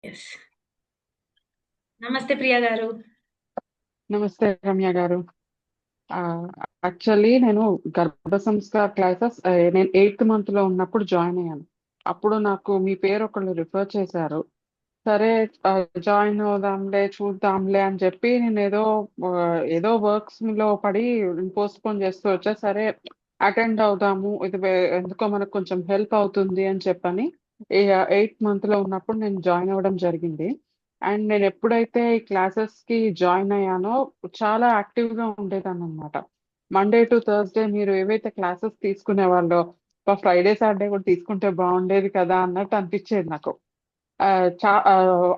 Yes. నమస్తే ప్రియ గారు. నమస్తే రమ్య గారు. యాక్చువల్లీ నేను గర్భసంస్థ క్లాసెస్ నేను 8th మంత్ లో ఉన్నప్పుడు జాయిన్ అయ్యాను. అప్పుడు నాకు మీ పేరు ఒకళ్ళు రిఫర్ చేశారు. సరే, జాయిన్ అవుదాంలే చూద్దాంలే అని చెప్పి నేను ఏదో వర్క్స్ లో పడి పోస్ట్ పోన్ చేస్తూ వచ్చా. సరే, అటెండ్ అవుదాము, ఇది ఎందుకో మనకు కొంచెం హెల్ప్ అవుతుంది అని చెప్పని 8th మంత్ లో ఉన్నప్పుడు నేను జాయిన్ అవ్వడం జరిగింది. అండ్ నేను ఎప్పుడైతే ఈ క్లాసెస్ కి జాయిన్ అయ్యానో చాలా యాక్టివ్ గా ఉండేదాన్ని అనమాట. మండే టు థర్స్‌డే మీరు ఏవైతే క్లాసెస్ తీసుకునేవాళ్ళో, ఫ్రైడే, సాటర్డే కూడా తీసుకుంటే బాగుండేది కదా అన్నట్టు అనిపించేది నాకు.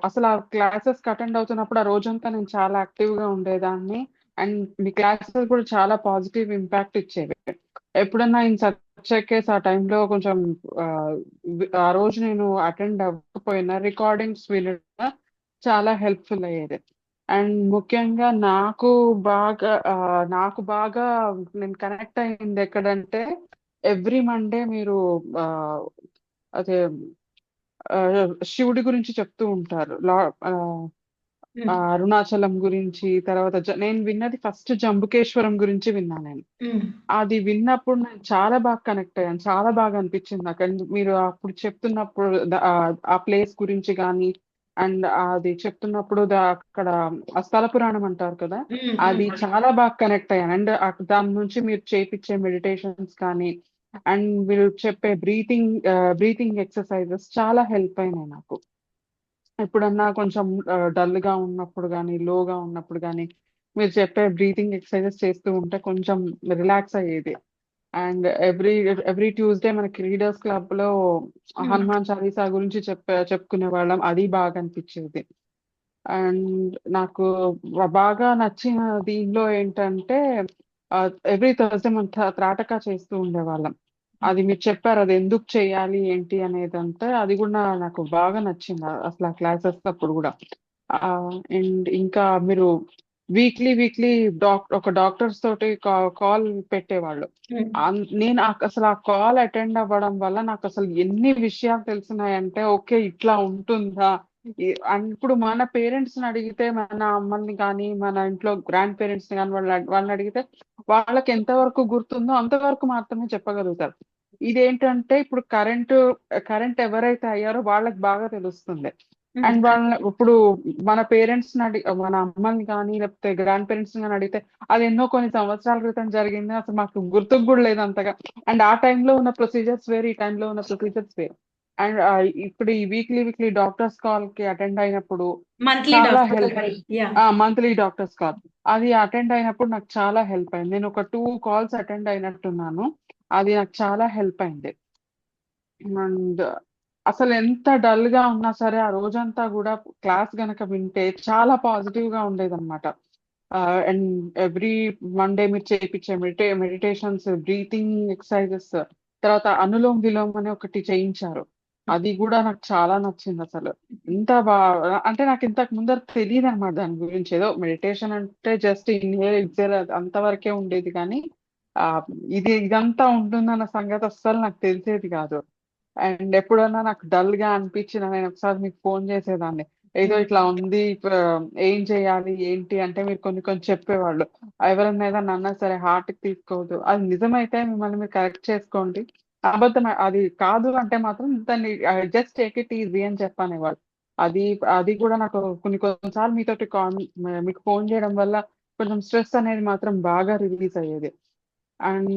అసలు ఆ క్లాసెస్‌కి అటెండ్ అవుతున్నప్పుడు ఆ రోజంతా నేను చాలా యాక్టివ్‌గా ఉండేదాన్ని. అండ్ మీ క్లాసెస్ కూడా చాలా పాజిటివ్ ఇంపాక్ట్ ఇచ్చేవి. ఎప్పుడన్నా ఇన్ సచ్ ఎ కేస్ ఆ టైంలో కొంచెం ఆ రోజు నేను అటెండ్ అవ్వకపోయినా రికార్డింగ్స్ వినడం చాలా హెల్ప్‌ఫుల్ అయ్యేది. అండ్ ముఖ్యంగా నాకు బాగా నేను కనెక్ట్ అయింది ఎక్కడంటే, ఎవ్రీ మండే మీరు ఆహ్, అదే శివుడి గురించి చెప్తూ ఉంటారు. హ్మ్. అరుణాచలం గురించి, తర్వాత నేను విన్నది ఫస్ట్ జంబుకేశ్వరం గురించి విన్నా నేను. హ్మ్. అది విన్నప్పుడు నేను చాలా బాగా కనెక్ట్ అయ్యాను. చాలా బాగా అనిపించింది నాకు. అండ్ మీరు అప్పుడు చెప్తున్నప్పుడు ఆ ప్లేస్ గురించి గాని, అండ్ అది చెప్తున్నప్పుడు అక్కడ ఆ స్థల పురాణం అంటారు కదా! హ్మ్. అది హ్మ్. చాలా బాగా కనెక్ట్ అయ్యాను. అండ్ దాని నుంచి మీరు చేపిచ్చే మెడిటేషన్స్ కానీ, అండ్ మీరు చెప్పే బ్రీతింగ్ ఎక్సర్‌సైజెస్ చాలా హెల్ప్ అయినాయి నాకు. ఎప్పుడన్నా కొంచెం డల్‌గా ఉన్నప్పుడు గాని, లోగా ఉన్నప్పుడు గాని, మీరు చెప్పే బ్రీతింగ్ ఎక్సర్‌సైజెస్ చేస్తూ ఉంటే కొంచెం రిలాక్స్ అయ్యేది. అండ్ ఎవ్రీ ట్యూస్‌డే మనకి రీడర్స్ క్లబ్‌లో హ్మ్. హనుమాన్ చాలీసా గురించి చెప్పుకునేవాళ్ళం. అది బాగా అనిపిచ్చేది. అండ్ నాకు బాగా నచ్చిన దీనిలో ఏంటంటే, ఎవ్రీ థర్స్‌డే మనం త్రాటక చేస్తూ ఉండేవాళ్ళం. అది మీరు చెప్పారు. అది ఎందుకు చేయాలి, ఏంటి అనేదంతా అది గూడా నాకు బాగా నచ్చింది. అసలు ఆ క్లాసెస్ అప్పుడు గూడా. అండ్ ఇంకా మీరు వీక్లీ ఒక డాక్టర్స్ తోటి కాల్ పెట్టేవాళ్ళు. హ్మ్. నేను అసలు ఆ కాల్ అటెండ్ అవ్వడం వల్ల నాకసలు ఎన్ని విషయాలు తెలిసినాయంటే, ఓకే. ఇట్లా ఉంటుందా? ఇప్పుడు మన పేరెంట్స్‌ని అడిగితే, మన అమ్మల్ని గానీ, మన ఇంట్లో గ్రాండ్ పేరెంట్స్‌ని గానీ వాళ్ళని అడిగితే వాళ్ళకి ఎంత వరకు గుర్తుందో అంతవరకు మాత్రమే చెప్పగలుగుతారు. ఇదేంటంటే ఇప్పుడు కరెంట్ ఎవరైతే అయ్యారో వాళ్ళకి బాగా తెలుస్తుంది. హ్మ్. అండ్ ఇప్పుడు మన అమ్మని గానీ, లేకపోతే గ్రాండ్ పేరెంట్స్‌ని గాని అడిగితే అది ఎన్నో కొన్ని సంవత్సరాల క్రితం జరిగింది. అసలు మాకు గుర్తుకు గూడా లేదు అంతగా. అండ్ ఆ టైంలో ఉన్న ప్రొసీజర్స్ వేరు. ఈ టైంలో ఉన్న ప్రొసీజర్స్ వేరు. అండ్ ఇప్పుడు ఈ వీక్లీ డాక్టర్స్ కాల్‌కి అటెండ్ అయినప్పుడు మంత్లీ చాలా doctor help. Call. Yeah! Monthly doctors call. అది అటెండ్ అయినప్పుడు నాకు చాలా హెల్ప్ అయింది. నేను ఒక 2 కాల్స్ అటెండ్ అయినట్టున్నాను. అది నాకు చాలా హెల్ప్ అయింది. అండ్ అసలెంత డల్‌గా ఉన్నా సరే, ఆ రోజంతా గూడా క్లాస్ గనక వింటే చాలా పాజిటివ్‌గా ఉండేదనమాట. అండ్ ఎవ్రీ మండే మీరు చేపిచ్చే మెడిటేషన్స్, బ్రీతింగ్ ఎక్సర్‌సైజెస్, తర్వాత అనులోమ్, విలోమ్ అని ఒకటి చేయించారు. అది గూడా నాకు చాలా నచ్చిందసలు. ఇంత బా అంటే నాకు ఇంతకు ముందర తెలీదనమాట దాని గురించి. ఏదో మెడిటేషన్ అంటే జస్ట్ ఇన్‌హేల్, ఎక్స్‌హేల్ అంతవరకే ఉండేది గానీ, ఆహ్, ఇదంతా ఉంటుందన్న సంగతి అస్సలు నాకు తెలిసేది గాదు. అండ్ ఎప్పుడన్నా నాకు డల్‌గా అనిపించినా నేనొకసారి మీకు ఫోను చేసేదాన్ని. ఏదో హ్మ్. ఇట్లా ఉంది, ఏం చేయాలి, ఏంటి అంటే మీరు కొన్ని కొన్ని చెప్పేవాళ్ళు. ఎవరన్నా ఏదన్నా అన్నా సరే హార్ట్‌కి తీసుకోవద్దు. అది నిజమైతే మిమ్మల్ని మీరు కరెక్ట్ చేసుకోండి. అది కాదు అంటే మాత్రం దాన్ని జస్ట్ టేక్ ఇట్ ఈజీ అని చెప్పనేవాళ్ళు. అది అది కూడా నాకు కొన్ని కొన్ని సార్లు మీకు ఫోను చేయడం వల్ల కొంచెం స్ట్రెస్ అనేది మాత్రం బాగా రిలీజ్ అయ్యేది. అండ్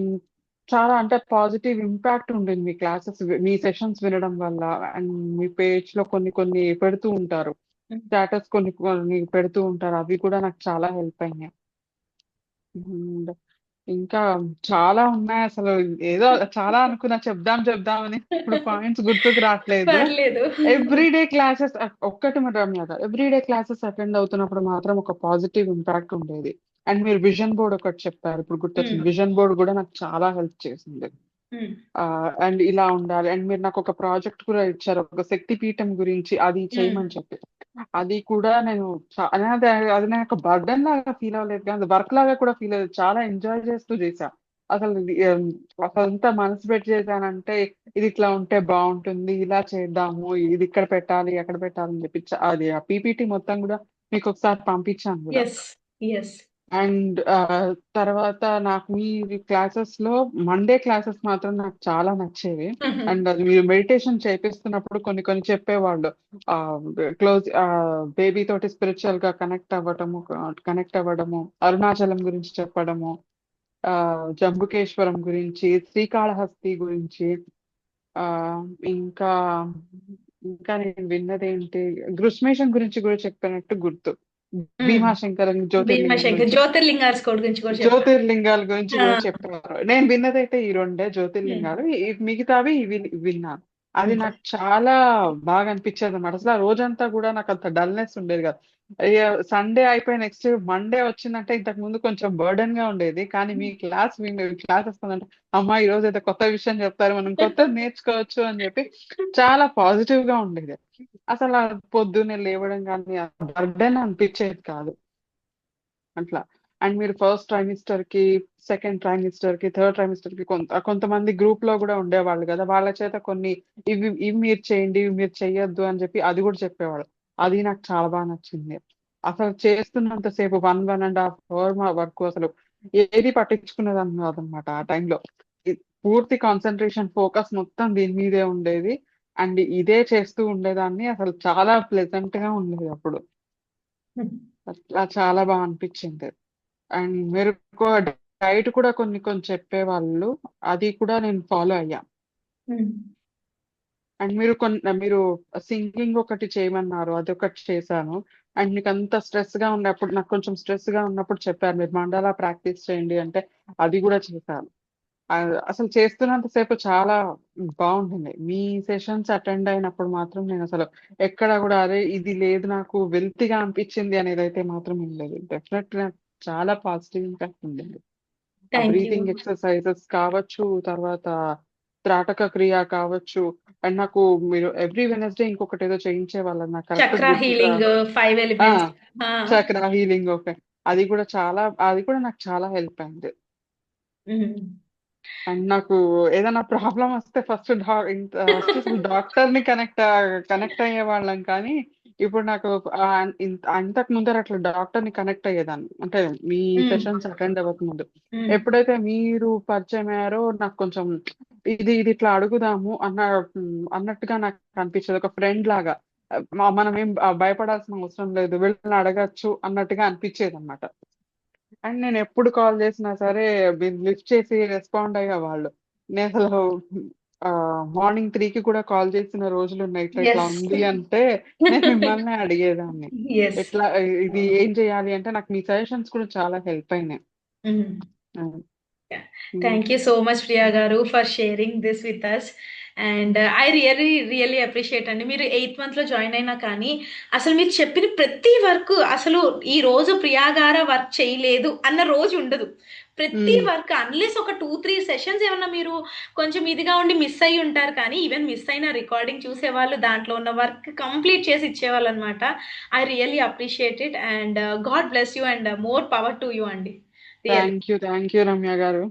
చాలా అంటే పాజిటివ్ ఇంపాక్ట్ ఉండింది మీ సెషన్స్ వినడం వల్ల. అండ్ మీ పేజ్‌లో కొన్ని కొన్ని పెడుతూ ఉంటారు. హ్మ్. స్టేటస్ కొన్ని కొన్ని పెడుతూ ఉంటారు. అవి కూడా నాకు చాలా హెల్ప్ అయినాయి. అండ్ ఇంకా చాలా ఉన్నాయసలు. ఏదో చాలా అనుకున్నా చెప్దామని. ఇప్పుడు పాయింట్స్ గుర్తుకు రాట్లేదు. పర్లేదు. ఎవ్రీడే క్లాసెస్ ఒక్కటి రమ్య గారు. ఎవ్రీడే క్లాసెస్ అటెండ్ అవుతున్నప్పుడు మాత్రం ఒక పాజిటివ్ ఇంపాక్ట్ ఉండేది. అండ్ మీరు విజన్ బోర్డ్ ఒకటి చెప్పారు. ఇప్పుడు హ్మ్. గుర్తొచ్చింది. విజన్ బోర్డ్ గూడా నాకు చాలా హెల్ప్ చేసింది. హ్మ్. అండ్ ఇలా ఉండాలి. అండ్ మీరు నాకొక ప్రాజెక్ట్ కూడా ఇచ్చారు. ఒక శక్తి పీఠం గురించి అది హ్మ్. చేయమని చెప్పి. అది కూడా నేను అది నాకొక బర్డెన్ లాగా ఫీల్ అవ్వలేదు గానీ, వర్క్ లాగా కూడా ఫీల్ అవ్వలేదు. చాలా ఎంజాయ్ చేస్తూ చేశా. అసలు అసలు ఎంత మనసు పెట్టి చేశానంటే ఇది ఇట్లా ఉంటే బాగుంటుంది, ఇలా చేద్దాము, ఇది ఇక్కడ పెట్టాలి అక్కడ పెట్టాలని చెప్పి అది ఆ పీపీటీ మొత్తం కూడా మీకు ఒకసారి పంపించాను కూడా. ఎస్ ఎస్ అండ్ తర్వాత నాకు మీ క్లాసెస్ లో మండే క్లాసెస్ మాత్రం నాకు చాలా నచ్చేవి. అండ్ అది మీరు మెడిటేషన్ చేపిస్తున్నప్పుడు కొన్ని కొన్ని చెప్పేవాళ్ళు, ఆ క్లోజ్ బేబీ తోటి స్పిరిచువల్ గా కనెక్ట్ అవ్వడము, అరుణాచలం గురించి చెప్పడము, ఆ జంబుకేశ్వరం గురించి, శ్రీకాళహస్తి గురించి, ఆ ఇంకా ఇంకా నేను విన్నదేంటి, గృష్మేషం గురించి కూడా చెప్పినట్టు గుర్తు. భీమాశంకరం జ్యోతిర్లింగం భీమాశంకర్ గురించి, జ్యోతిర్లింగాస్ కోడ్ గురించి కూడా చెప్పారు. జ్యోతిర్లింగాల గురించి ఆ, కూడా చెప్పేవారు. నేను విన్నదైతే ఈ రెండే ఉమ్, జ్యోతిర్లింగాలు, మిగతావి విన్నాను. అది ఉమ్, నాకు చాలా బాగా అనిపించేది అనమాట. అసలు ఆ రోజంతా కూడా నాకు అంత డల్నెస్ ఉండేది కాదు. సండే అయిపోయి నెక్స్ట్ మండే వచ్చిందంటే ఇంతకు ముందు కొంచెం బర్డెన్ గా ఉండేది, కానీ మీ క్లాస్ వస్తుందంటే అమ్మా ఈ రోజు అయితే కొత్త విషయం చెప్తారు, మనం కొత్తది నేర్చుకోవచ్చు అని చెప్పి చాలా పాజిటివ్ గా ఉండేది. అసలు ఆ పొద్దున్నే లేవడం కానీ బర్డెన్ అనిపించేది కాదు అట్లా. అండ్ మీరు ఫస్ట్ ట్రైమిస్టర్ కి, సెకండ్ ట్రైమిస్టర్ కి, థర్డ్ ట్రైమిస్టర్ కి కొంతమంది గ్రూప్ లో కూడా ఉండేవాళ్ళు కదా, వాళ్ళ చేత కొన్ని ఇవి మీరు చేయండి, ఇవి మీరు చెయ్యొద్దు అని చెప్పి అది కూడా చెప్పేవాళ్ళు. అది నాకు చాలా బాగా నచ్చింది. అసలు చేస్తున్నంతసేపు 1.5 hour మా వరకు అసలు ఏది పట్టించుకునేదాన్ని కాదనమాట ఆ టైంలో. పూర్తి కాన్సన్ట్రేషన్ ఫోకస్ మొత్తం దీని మీదే ఉండేది. అండ్ ఇదే చేస్తూ ఉండేదాన్ని. అసలు చాలా ప్లెజెంట్ గా ఉండేది అప్పుడు. అట్లా చాలా బాగా అనిపించింది. అండ్ మీరు డైట్ కూడా కొన్ని కొన్ని చెప్పేవాళ్ళు, అది కూడా నేను ఫాలో అయ్యా. ఉమ్, అండ్ మీరు సింగింగ్ ఒకటి చేయమన్నారు, అది ఒకటి చేశాను. అండ్ మీకు అంత స్ట్రెస్ గా ఉన్నప్పుడు, నాకు కొంచెం స్ట్రెస్ గా ఉన్నప్పుడు చెప్పారు మీరు మండలా ప్రాక్టీస్ చేయండి అంటే, అది కూడా చేశాను. అసలు చేస్తున్నంత సేపు చాలా బాగుంటుంది. మీ సెషన్స్ అటెండ్ అయినప్పుడు మాత్రం నేను అసలు ఎక్కడ కూడా అరే ఇది లేదు నాకు వెల్తీగా అనిపించింది అనేది అయితే మాత్రం ఏం లేదు. డెఫినెట్ నాకు చాలా పాజిటివ్ ఇంపాక్ట్ ఉండింది. ఆ థ్యాంక్ యూ. బ్రీతింగ్ ఎక్సర్సైజెస్ కావచ్చు, తర్వాత త్రాటక క్రియ కావచ్చు. అండ్ నాకు మీరు ఎవ్రీ వెనస్డే ఇంకొకటి ఏదో చేయించే వాళ్ళని, నాకు కరెక్ట్ చక్రా గుర్తుకు హీలింగ్, 5 ఎలిమెంట్స్. చక్ర హీలింగ్. ఓకే, అది కూడా నాకు చాలా హెల్ప్ అయింది. అండ్ నాకు ఏదైనా ప్రాబ్లం వస్తే అసలు డాక్టర్ ని కనెక్ట్ అయ్యే వాళ్ళం, కానీ ఇప్పుడు నాకు అంతకు ముందర అట్లా డాక్టర్ ని కనెక్ట్ అయ్యేదాన్ని అంటే మీ సెషన్స్ అటెండ్ అవ్వక ముందు. ఎప్పుడైతే మీరు పరిచయం అయ్యారో నాకు కొంచెం ఇది ఇట్లా అడుగుదాము అన్నట్టుగా నాకు అనిపించేది, ఒక ఫ్రెండ్ లాగా. మనం ఏం భయపడాల్సిన అవసరం లేదు, వెళ్ళి అడగచ్చు అన్నట్టుగా అనిపించేది అనమాట. అండ్ నేను ఎప్పుడు కాల్ చేసినా సరే లిఫ్ట్ చేసి రెస్పాండ్ అయ్యేవాళ్ళు. నేను అసలు మార్నింగ్ 3కి కూడా కాల్ చేసిన రోజులు ఉన్నాయి, ఇట్లా ఇట్లా ఎస్ ఉంది అంటే నేను మిమ్మల్ని అడిగేదాన్ని. ఎస్. ఎట్లా ఇది ఏం చేయాలి అంటే నాకు మీ సజెషన్స్ కూడా చాలా హెల్ప్ అయినాయి. Thank you so much Priya గారు for sharing this with us. And I really appreciate అండి. మీరు 8th month లో జాయిన్ అయినా కానీ అసలు మీరు చెప్పిన ప్రతి వర్క్, అసలు ఈ రోజు ప్రియా గారు వర్క్ చేయలేదు అన్న రోజు ఉండదు. ప్రతి వర్క్ అన్లెస్ ఒక 2-3 సెషన్స్ ఏమన్నా మీరు కొంచెం ఇదిగా ఉండి మిస్ అయ్యి ఉంటారు, కానీ ఈవెన్ మిస్ అయిన రికార్డింగ్ చూసేవాళ్ళు, దాంట్లో ఉన్న వర్క్ కంప్లీట్ చేసి ఇచ్చేవాళ్ళు అనమాట. I really appreciate it and God bless you and more power to you అండి. రియల్లీ. థ్యాంక్ యూ రమ్య గారు.